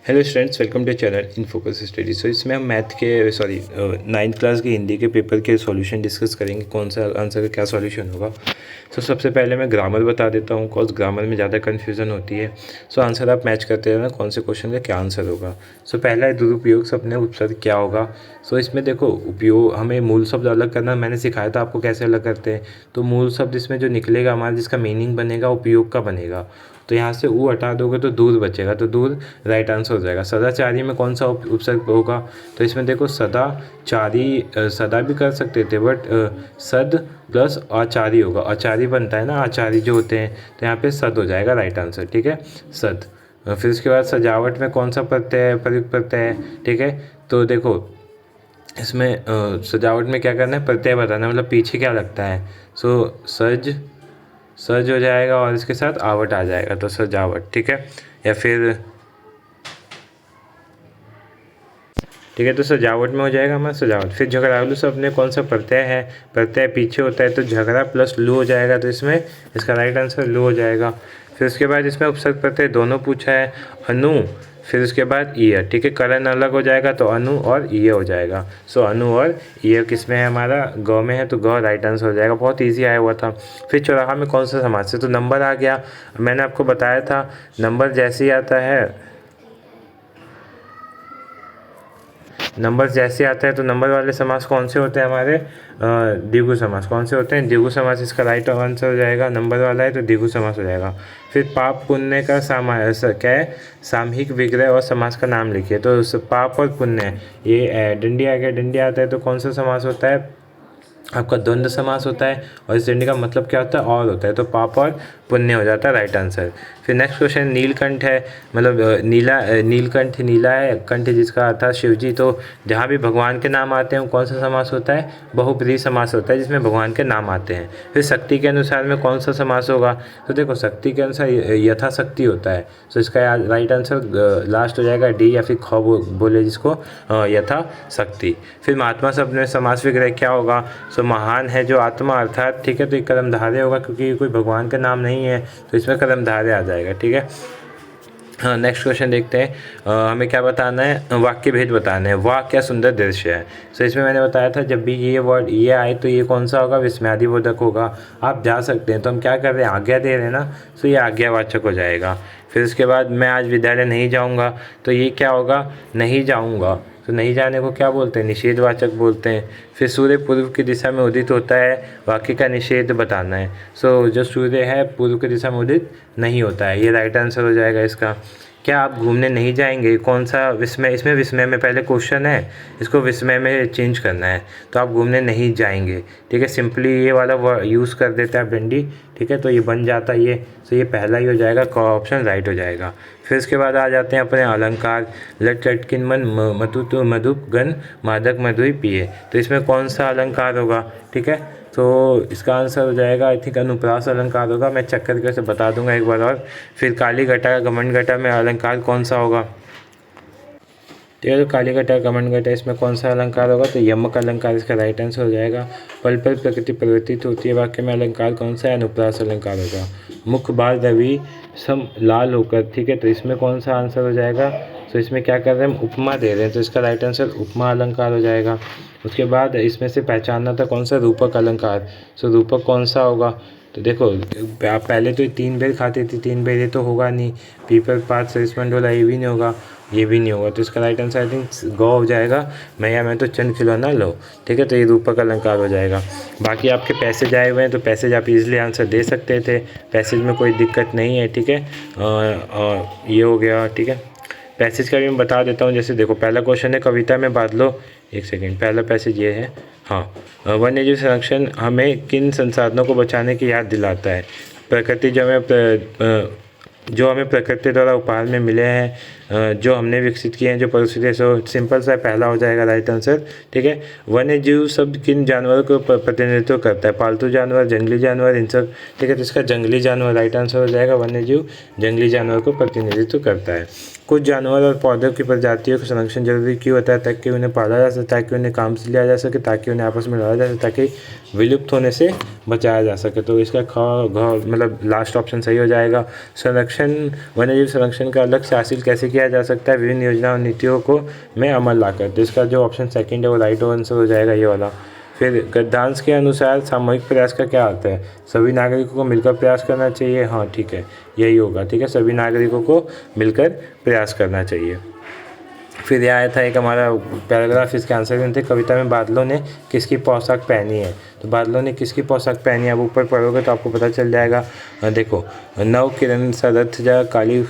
Hello students, welcome to channel in focus study. So इसमें हम math के ninth class के हिंदी के पेपर के सॉल्यूशन डिस्कस करेंगे, कौन सा आंसर का क्या सॉल्यूशन होगा। सो सबसे पहले मैं ग्रामर बता देता हूँ, कॉज ग्रामर में ज़्यादा कन्फ्यूजन होती है। सो आंसर आप मैच करते रहना कौन से क्वेश्चन का क्या आंसर होगा। सो पहला है दुरुपयोग शब्द ने उपसर्ग क्या होगा। सो इसमें देखो, उपयोग हमें मूल शब्द अलग करना मैंने सिखाया था आपको कैसे अलग करते हैं। तो मूल शब्द इसमें जो निकलेगा हमारा, जिसका मीनिंग बनेगा उपयोग का बनेगा। तो यहाँ से ऊ हटा दोगे तो दूर बचेगा, तो दूर राइट आंसर हो जाएगा। सदाचारी में कौन सा उपसर्ग होगा, तो इसमें देखो सदाचारी, सदा भी कर सकते थे बट सद प्लस आचारी होगा। आचारी बनता है ना, आचारी जो होते हैं, तो यहाँ पे सद हो जाएगा राइट आंसर। ठीक है, सद। फिर उसके बाद सजावट में कौन सा प्रत्यय प्रयुक्त प्रत्यय है। ठीक है, तो देखो इसमें सजावट में क्या करना है, प्रत्यय बताना है, मतलब पीछे क्या लगता है। सो सज हो जाएगा और इसके साथ आवट आ जाएगा, तो सजावट। ठीक है, या फिर ठीक है, तो सजावट में हो जाएगा हमारा सजावट। फिर झगड़ालू शब्द में कौन सा प्रत्यय है, प्रत्यय पीछे होता है, तो झगड़ा प्लस लू हो जाएगा, तो इसमें इसका राइट आंसर लू हो जाएगा। फिर उसके बाद इसमें उपसर्ग प्रत्यय दोनों पूछा है, अनु, फिर उसके बाद ईयर। ठीक है, करण अलग हो जाएगा तो अनु और ईय हो जाएगा। सो अनु और ईय किस में है, हमारा गौ में है, तो गौ राइट आंसर हो जाएगा। बहुत ईजी आया हुआ था। फिर चौराहा में कौन सा समास है, तो नंबर आ गया। मैंने आपको बताया था नंबर जैसे ही आता है, नंबर जैसे आता है तो नंबर वाले समास कौन से होते हैं हमारे, द्विगु समास। कौन से होते हैं, द्विगु समास। इसका राइट आंसर हो जाएगा, नंबर वाला है तो द्विगु समास हो जाएगा। फिर पाप पुण्य का क्या है, सामूहिक विग्रह और समास का नाम लिखिए। तो पाप और पुण्य, ये डंडी आ गया, डंडी आता है तो कौन सा समास होता है, आपका द्वंद्व समास होता है। और इस डंडी का मतलब क्या होता है, और होता है, तो पाप और पुण्य हो जाता है राइट आंसर। फिर नेक्स्ट क्वेश्चन, नीलकंठ है, मतलब नीलकंठ, नीला है, कंठ जिसका अर्थात शिवजी। तो जहाँ भी भगवान के नाम आते हैं कौन सा समास होता है, बहुब्रीहि समास होता है, जिसमें भगवान के नाम आते हैं। फिर शक्ति के अनुसार में कौन सा समास होगा, तो देखो शक्ति के अनुसार यथाशक्ति होता है। तो इसका राइट आंसर लास्ट हो जाएगा डी, या फिर ख बोले जिसको, यथाशक्ति। फिर महात्मा शब्द में समास विग्रह क्या होगा, सो महान है जो आत्मा अर्थात। ठीक है, तो ये कर्मधारय होगा, क्योंकि कोई भगवान का नाम नहीं है, तो इसमें कर्मधारय आ जाएगा। ठीक है, हाँ नेक्स्ट क्वेश्चन देखते हैं। हमें क्या बताना है, वाक्य भेद बताना है। वाह क्या सुंदर दृश्य है। सो इसमें मैंने बताया था जब भी ये वर्ड ये आए तो ये कौन सा होगा, विस्मयादिबोधक होगा। आप जा सकते हैं, तो हम क्या कर रहे हैं, आज्ञा दे रहे हैं ना, तो ये आज्ञावाचक हो जाएगा। फिर उसके बाद मैं आज विद्यालय नहीं जाऊँगा, तो ये क्या होगा, नहीं जाऊँगा। तो नहीं जाने को क्या बोलते हैं, निषेधवाचक बोलते हैं। फिर सूर्य पूर्व की दिशा में उदित होता है, वाक्य का निषेध बताना है। सो जो सूर्य है पूर्व की दिशा में उदित नहीं होता है, ये राइट आंसर हो जाएगा इसका। क्या आप घूमने नहीं जाएंगे, कौन सा विस्मय, इसमें विस्मय में पहले क्वेश्चन है, इसको विस्मय में चेंज करना है, तो आप घूमने नहीं जाएंगे। ठीक है, सिंपली ये वाला यूज़ कर देता है डंडी। ठीक है, तो ये बन जाता है ये, तो ये पहला ही हो जाएगा, ऑप्शन राइट हो जाएगा। फिर इसके बाद आ जाते हैं अपने अलंकार। लट लटकिन मन मधु तो मधुप गन मादक मधुई पिए, तो इसमें कौन सा अलंकार होगा। ठीक है, तो इसका आंसर हो जाएगा आई थिंक अनुप्रास अलंकार होगा। मैं चेक करके से बता दूंगा एक बार और। फिर काली घटा घमंड घटा में अलंकार कौन सा होगा। ठीक है, तो काली घटा घमंड घटा इसमें कौन सा अलंकार होगा, तो यमक अलंकार इसका राइट आंसर हो जाएगा। पल पल प्रकृति परिवर्तित होती है, वाक्य में अलंकार कौन सा है, अनुप्रास अलंकार होगा। मुख बाल रवि सम लाल होकर। ठीक है, तो इसमें कौन सा आंसर हो जाएगा, तो इसमें क्या कर रहे हैं, हम उपमा दे रहे हैं, तो इसका राइट आंसर उपमा अलंकार हो जाएगा। उसके बाद इसमें से पहचानना था कौन सा, रूपक अलंकार। सो रूपक कौन सा होगा, तो देखो पहले तो 3 बेर खाते थे, 3 बेर ये तो होगा नहीं। पीपल पात सरिसमंड वाला ये भी नहीं होगा, ये भी नहीं होगा, तो इसका राइट आंसर आई थिंक गौ हो जाएगा। मैं तो चंद खिलौना लो। ठीक है, तो ये रूपक अलंकार हो जाएगा। बाकी आपके पैसेज आए हुए हैं, तो पैसेज आप इजीली आंसर दे सकते थे, पैसेज में कोई दिक्कत नहीं है। ठीक है, ये हो गया। ठीक है, पैसेज का भी मैं बता देता हूँ। जैसे देखो पहला क्वेश्चन है, कविता में बादलों, एक सेकेंड, पहला पैसेज ये है। हाँ, वन्यजीव संरक्षण हमें किन संसाधनों को बचाने की याद दिलाता है। प्रकृति जो हमें प्रकृति द्वारा उपहार में मिले हैं, जो हमने विकसित किए हैं, जो परिस्थिति। सो सिंपल सा पहला हो जाएगा राइट आंसर। ठीक है, वन्य जीव शब्द किन जानवरों को प्रतिनिधित्व करता है, पालतू जानवर, जंगली जानवर, इंसेक्ट। ठीक है, तो इसका जंगली जानवर राइट आंसर हो जाएगा। वन्य जीव जंगली जानवर को प्रतिनिधित्व करता है। कुछ जानवर और पौधों की प्रजातियों का संरक्षण जरूरी क्यों होता है, ताकि उन्हें पाला जा सके, ताकि उन्हें काम से लिया जा सके, ताकि उन्हें आपस में लड़ा जा सके, ताकि विलुप्त होने से बचाया जा सके। तो इसका ख घ मतलब लास्ट ऑप्शन सही हो जाएगा। संरक्षण वन्यजीव संरक्षण का लक्ष्य हासिल कैसे किया जा सकता है, विभिन्न योजना और नीतियों को में अमल लाकर। तो इसका जो ऑप्शन सेकंड है वो राइट आंसर हो जाएगा, ये वाला। फिर गद्यांश के अनुसार सामूहिक प्रयास का क्या अर्थ है, सभी नागरिकों को मिलकर प्रयास करना चाहिए। हाँ ठीक है, यही होगा। ठीक है, सभी नागरिकों को मिलकर प्रयास करना चाहिए। फिर यह आया था एक हमारा पैराग्राफ, इसके आंसर में थे, कविता में बादलों ने किसकी पोशाक पहनी है। तो बादलों ने किसकी पोशाक पहनी है, अब ऊपर पढ़ोगे तो आपको पता चल जाएगा। देखो, नव किरण सरथ जा काली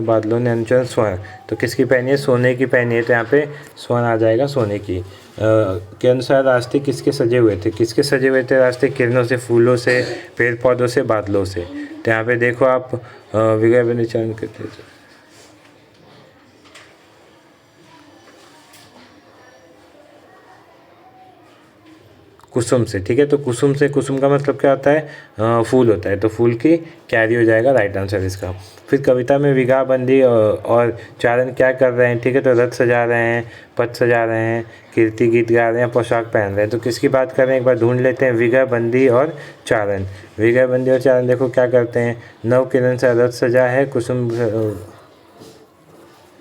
बादलों ने अंचल स्वर्ण, तो किसकी पहनी है, सोने की पहनी है। तो यहाँ पे स्वर्ण आ जाएगा, सोने की। के अनुसार रास्ते किसके सजे हुए थे, किसके सजे हुए थे रास्ते, किरणों से, फूलों से, पेड़ पौधों से, बादलों से। तो यहाँ पे देखो आप विग्रह विनिचरण करते थे, कुसुम से। ठीक है, तो कुसुम से, कुसुम का मतलब क्या होता है, फूल होता है, तो फूल की कैरी हो जाएगा राइट आंसर इसका। फिर कविता में विगाबंदी और चारण क्या कर रहे हैं। ठीक है, तो रथ सजा रहे हैं, पथ सजा रहे हैं, कीर्ति गीत गा रहे हैं, पोशाक पहन रहे हैं। तो किसकी बात कर रहे हैं, एक बार ढूंढ लेते हैं, विगाबंदी और चारण। विगाबंदी और चारण देखो क्या करते हैं, नव किरण से रथ सजा है, कुसुम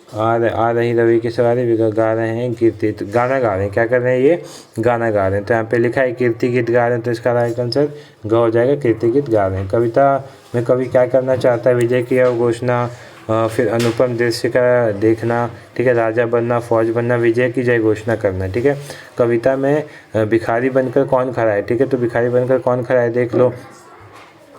आ रही रवि की सवारी, गा रहे हैं कीर्ति, तो गाना गा रहे हैं, क्या कर रहे हैं, ये गाना गा रहे हैं। तो यहाँ पे लिखा है कीर्ति गीत गा रहे हैं, तो इसका राइट आंसर ग हो जाएगा, कीर्ति गीत गा रहे हैं। कविता में कवि क्या करना चाहता है, विजय की घोषणा, फिर अनुपम दृश्य का देखना। ठीक है, राजा बनना, फौज बनना, विजय की जय घोषणा करना। ठीक है, कविता में भिखारी बनकर कौन खड़ा है। ठीक है, तो भिखारी बनकर कौन खड़ा है, देख लो,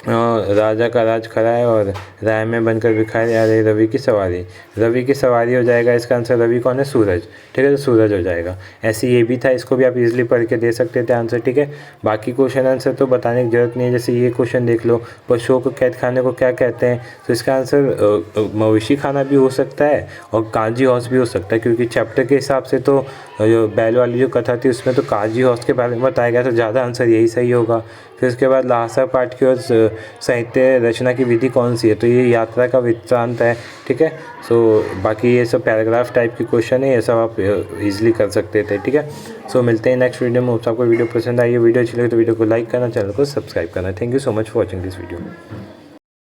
राजा का राज खड़ा है और राय में बनकर भिखारी आ रही रवि की सवारी, रवि की सवारी हो जाएगा इसका आंसर। रवि कौन है, सूरज। ठीक है, तो सूरज हो जाएगा। ऐसे ये भी था, इसको भी आप इजीली पढ़ के दे सकते थे आंसर। ठीक है, बाकी क्वेश्चन आंसर तो बताने की जरूरत नहीं है। जैसे ये क्वेश्चन देख लो, पशुओं को कैद खाने को क्या कहते हैं, तो इसका आंसर मवेशी खाना भी हो सकता है और काजी हौस भी हो सकता है, क्योंकि चैप्टर के हिसाब से तो जो बैल वाली जो कथा थी उसमें तो काजी हौस के बारे में बताया गया, तो ज़्यादा आंसर यही सही होगा। फिर उसके बाद लहासा पाठ की और साहित्य रचना की विधि कौन सी है, तो ये यात्रा का वृत्तांत है। ठीक है, सो बाकी ये सब पैराग्राफ टाइप की क्वेश्चन है, ये सब आप इजीली कर सकते थे। ठीक है, सो मिलते हैं नेक्स्ट वीडियो में। आपको वीडियो पसंद आई है, वीडियो अच्छी लगे तो वीडियो को लाइक करना, चैनल को सब्सक्राइब करना। Thank you so much for watching this video.